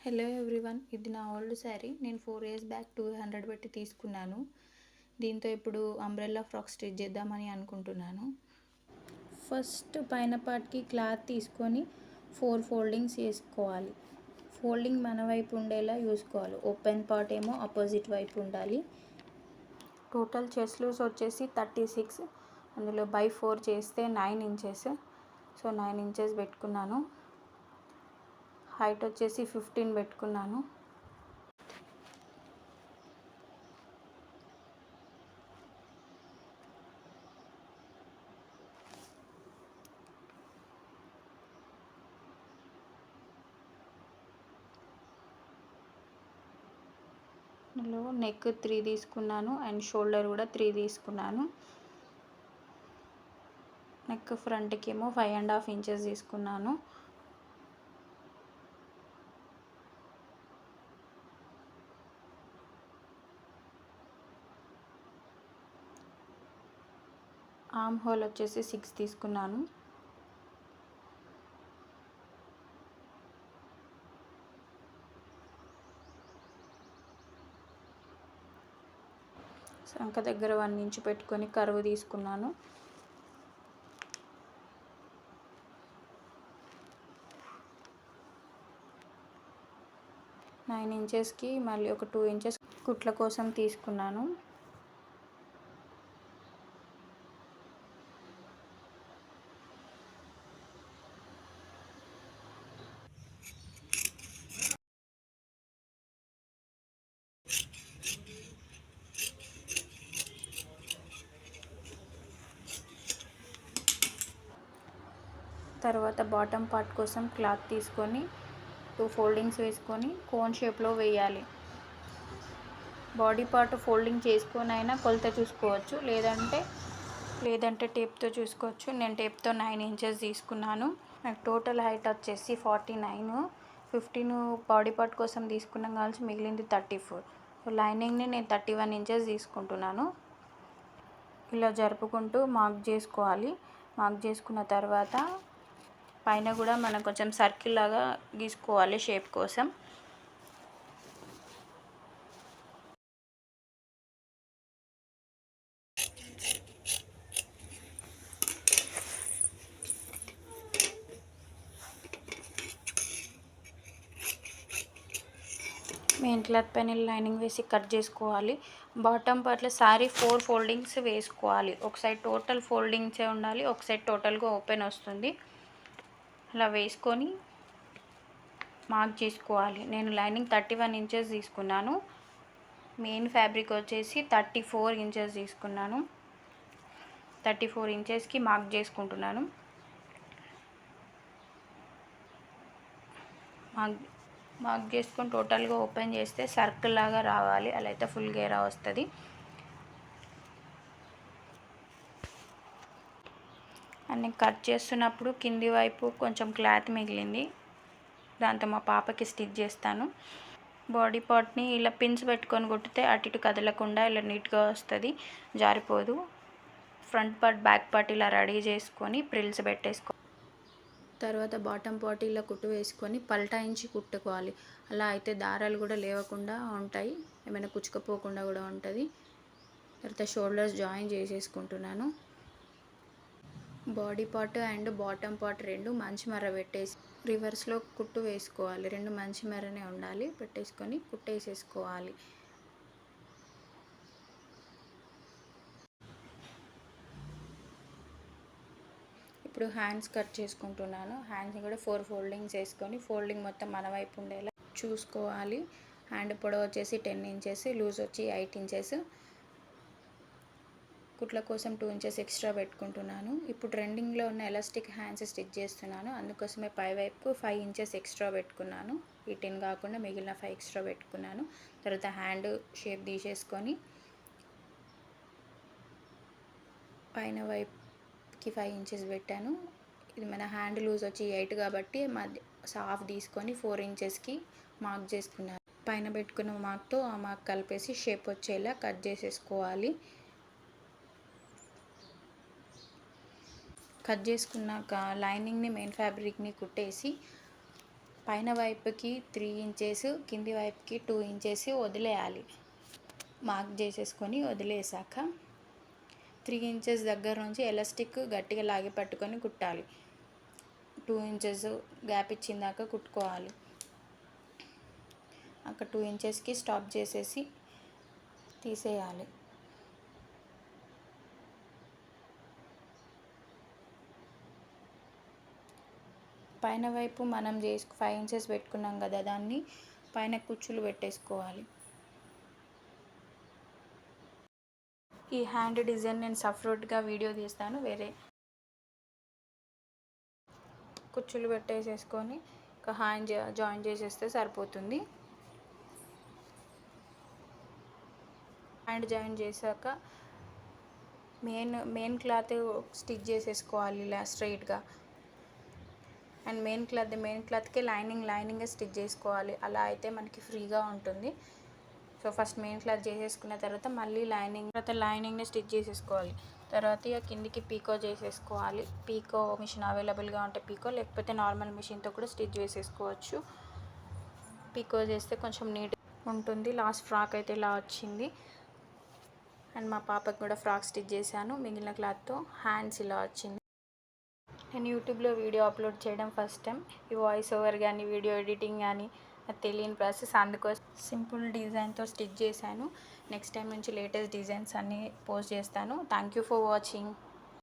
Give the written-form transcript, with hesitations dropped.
Hello everyone, ఇది నా old sari. నేను 4 ఇయర్స్ బ్యాక్ 200 పెట్టి తీసుకున్నాను. దీంతో ఇప్పుడు అంబ్రెల్లా ఫ్రాక్ స్టిచ్ చేద్దామని అనుకుంటున్నాను. ఫస్ట్ పైన పార్ట్కి క్లాత్ తీసుకొని 4 ఫోల్డింగ్స్ వేసుకోవాలి. ఫోల్డింగ్ మన వైపు ఉండేలా చూసుకోవాలి. ఓపెన్ పార్ట్ ఏమో ఆపోజిట్ వైపు ఉండాలి. టోటల్ చెస్ట్ లూజ్ వచ్చేసి 36, అందులో బై 4 చేస్తే 9 ఇంచెస్. సో 9 ఇంచెస్ పెట్టుకున్నాను. హైట్ వచ్చేసి 15 పెట్టుకున్నాను. ఇందులో నెక్ 3 తీసుకున్నాను అండ్ షోల్డర్ కూడా 3 తీసుకున్నాను. నెక్ ఫ్రంట్కి ఏమో 5.5 ఇంచెస్ తీసుకున్నాను. ఆర్మ్ హోల్ వచ్చేసి 6 తీసుకున్నాను. సంక దగ్గర 1 ఇంచ్ పెట్టుకొని కర్వ్ తీసుకున్నాను. నైన్ ఇంచెస్కి మళ్ళీ ఒక 2 ఇంచెస్ కుట్ల కోసం తీసుకున్నాను. తర్వాత బాటమ్ పార్ట్ కోసం క్లాత్ తీసుకొని 2 ఫోల్డింగ్స్ వేసుకొని కోన్ షేప్లో వేయాలి. బాడీ పార్ట్ ఫోల్డింగ్ చేసుకొని అయినా కొలత చూసుకోవచ్చు, లేదంటే టేప్తో చూసుకోవచ్చు. నేను టేప్తో 9 ఇంచెస్ తీసుకున్నాను. నాకు టోటల్ హైట్ వచ్చేసి 49. 15 బాడీ పార్ట్ కోసం తీసుకున్నాం కావాల్సి మిగిలింది 34. లైనింగ్ని నేను 31 ఇంచెస్ తీసుకుంటున్నాను. ఇలా జరుపుకుంటూ మార్క్ చేసుకోవాలి. మార్క్ చేసుకున్న తర్వాత పైన కూడా మనం కొంచెం సర్కిల్ లాగా గీసుకోవాలి షేప్ కోసం. మెయిన్ క్లాత్ పైన లైనింగ్ వేసి కట్ చేసుకోవాలి. బాటమ్ పార్ట్లో శారీ 4 ఫోల్డింగ్స్ వేసుకోవాలి. ఒక సైడ్ టోటల్ ఫోల్డింగ్సే ఉండాలి, ఒక సైడ్ టోటల్గా ఓపెన్ వస్తుంది. అలా వేసుకొని మార్క్ చేసుకోవాలి. నేను లైనింగ్ 31 ఇంచెస్ తీసుకున్నాను. మెయిన్ ఫ్యాబ్రిక్ వచ్చేసి 34 ఇంచెస్ తీసుకున్నాను. 34 ఇంచెస్కి మార్క్ చేసుకుంటున్నాను. మార్క్ చేసుకొని టోటల్గా ఓపెన్ చేస్తే సర్కిల్ లాగా రావాలి. అలా అయితే ఫుల్ గేరా వస్తుంది. అండ్ నేను కట్ చేస్తున్నప్పుడు కింది వైపు కొంచెం క్లాత్ మిగిలింది, దాంతో మా పాపకి స్టిచ్ చేస్తాను. బాడీ పార్ట్ని ఇలా పిన్స్ పెట్టుకొని కుట్టితే అటు ఇటు కదలకుండా ఇలా నీట్గా వస్తుంది, జారిపోదు. ఫ్రంట్ పార్ట్ బ్యాక్ పార్ట్ ఇలా రెడీ చేసుకొని ప్రిల్స్ పెట్టేసుకో. తర్వాత బాటమ్ పార్ట్ ఇలా కుట్టు వేసుకొని పల్టాయించి కుట్టుకోవాలి. అలా అయితే దారాలు కూడా లేవకుండా ఉంటాయి, ఏమైనా కుచ్చుకపోకుండా కూడా ఉంటుంది. తర్వాత షోల్డర్స్ జాయిన్ చేసేసుకుంటున్నాను. Body part and bottom part రెండు మంచి మర పెట్టేసి రివర్స్లో కుట్టు వేసుకోవాలి. రెండు మంచి మరనే ఉండాలి, పెట్టేసుకొని కుట్టేసేసుకోవాలి. ఇప్పుడు హ్యాండ్స్ కట్ చేసుకుంటున్నాను. హ్యాండ్స్ని కూడా 4 ఫోల్డింగ్స్ వేసుకొని ఫోల్డింగ్ మొత్తం మన వైపు ఉండేలా చూసుకోవాలి. హ్యాండ్ పొడవు వచ్చేసి 10 ఇంచెస్, లూజ్ వచ్చి 8 ఇంచెస్. కుట్ల కోసం 2 ఇంచెస్ ఎక్స్ట్రా పెట్టుకుంటున్నాను. ఇప్పుడు ట్రెండింగ్లో ఉన్న ఎలాస్టిక్ హ్యాండ్స్ స్టిచ్ చేస్తున్నాను. అందుకోసమే పై వైపుకు 5 ఇంచెస్ ఎక్స్ట్రా పెట్టుకున్నాను. ఈ 10 కాకుండా మిగిలిన 5 ఎక్స్ట్రా పెట్టుకున్నాను. తర్వాత హ్యాండ్ షేప్ తీసేసుకొని పైన వైపుకి 5 ఇంచెస్ పెట్టాను. ఇది మన హ్యాండ్ లూజ్ వచ్చి 8 కాబట్టి మధ్య హాఫ్ తీసుకొని 4 ఇంచెస్కి మార్క్ చేసుకున్నాను. పైన పెట్టుకున్న మార్క్తో ఆ మార్క్ కలిపేసి షేప్ వచ్చేలా కట్ చేసేసుకోవాలి. కట్ చేసుకున్నాక లైనింగ్ని మెయిన్ ఫ్యాబ్రిక్ని కుట్టేసి పైన వైపుకి 3 ఇంచెస్, కింది వైపుకి 2 ఇంచెస్ వదిలేయాలి. మార్క్ చేసేసుకొని వదిలేసాక 3 ఇంచెస్ దగ్గర నుంచి ఎలాస్టిక్ గట్టిగా లాగి పట్టుకొని కుట్టాలి. 2 ఇంచెస్ గ్యాప్ ఇచ్చిందాక కుట్టుకోవాలి. అక్కడ 2 ఇంచెస్కి స్టాప్ చేసేసి తీసేయాలి. పైన వైపు మనం 5 ఇంచెస్ పెట్టుకున్నాం కదా, దాన్ని పైన కుచ్చులు పెట్టేసుకోవాలి. ఈ హ్యాండ్ డిజైన్ నేను సపరేట్గా వీడియో తీస్తాను. వేరే కుచ్చులు పెట్టేసేసుకొని ఒక హ్యాండ్ జాయిన్ చేసేస్తే సరిపోతుంది. హ్యాండ్ జాయిన్ చేశాక మెయిన్ క్లాత్ స్టిచ్ చేసేసుకోవాలి ఇలా స్ట్రైట్గా. అండ్ మెయిన్ క్లాత్కి లైనింగ్ స్టిచ్ చేసుకోవాలి. అలా అయితే మనకి ఫ్రీగా ఉంటుంది. సో ఫస్ట్ మెయిన్ క్లాత్ చేసేసుకున్న తర్వాత మళ్ళీ లైనింగ్ని స్టిచ్ చేసేసుకోవాలి. తర్వాత ఇక కిందికి పీకో చేసేసుకోవాలి. పీకో మిషన్ అవైలబుల్గా ఉంటే పీకో, లేకపోతే నార్మల్ మిషన్తో కూడా స్టిచ్ చేసేసుకోవచ్చు. పీకో చేస్తే కొంచెం నీట్గా ఉంటుంది. లాస్ట్ ఫ్రాక్ అయితే ఇలా వచ్చింది. అండ్ మా పాపకు కూడా ఫ్రాక్ స్టిచ్ చేశాను మిగిలిన క్లాత్తో. హ్యాండ్స్ ఇలా వచ్చింది. నేను యూట్యూబ్లో వీడియో అప్లోడ్ చేయడం ఫస్ట్ టైం. ఈ వాయిస్ ఓవర్ కానీ వీడియో ఎడిటింగ్ కానీ నాకు తెలియని ప్రాసెస్. అందుకోసం సింపుల్ డిజైన్తో స్టిచ్ చేశాను. నెక్స్ట్ టైం నుంచి లేటెస్ట్ డిజైన్స్ అన్నీ పోస్ట్ చేస్తాను. Thank you for watching.